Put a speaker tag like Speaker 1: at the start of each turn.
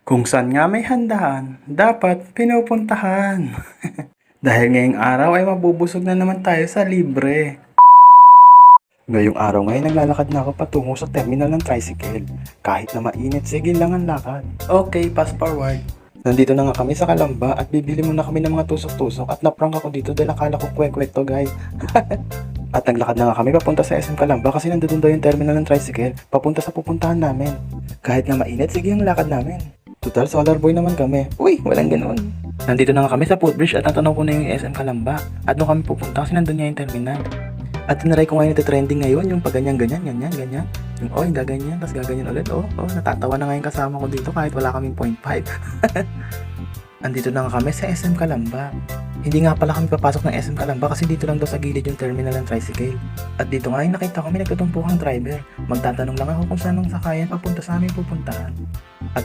Speaker 1: Kung saan nga may handaan, dapat pinupuntahan. Dahil ngayong araw ay mabubusog na naman tayo sa libre. Ngayong araw ngayon naglalakad na ako patungo sa terminal ng tricycle. Kahit na mainit, sige lang ang lakad. Okay, fast forward. Nandito na nga kami sa Kalamba at bibili muna kami ng mga tusok-tusok at naprank ako dito dahil akala ko kwek-kwek to guys. At naglakad na nga kami papunta sa SM Kalamba kasi nandun daw yung terminal ng tricycle papunta sa pupuntahan namin. Kahit nga mainit, sige ang lakad namin. Total, solar boy naman kami. Uy, walang ganoon. Nandito na nga kami sa footbridge at natanong ko na yung SM Kalamba. At doon kami pupunta kasi nandun nga yung terminal. At tinaray ko ngayon ito trending ngayon, yung pag ganyan, ganyan. Yung gaganyan, tapos gaganyan ulit. Natatawa na nga yung kasama ko dito kahit wala kaming 0.5. Andito na nga kami sa SM Kalamba. Hindi nga pala kami papasok ng SM Kalamba kasi dito lang daw sa gilid yung terminal ng tricycle. At dito nga yung nakita ko may nagtutumpukang driver. Magtatanong lang ako kung saan ang sakayan papunta sa aming pupuntahan. At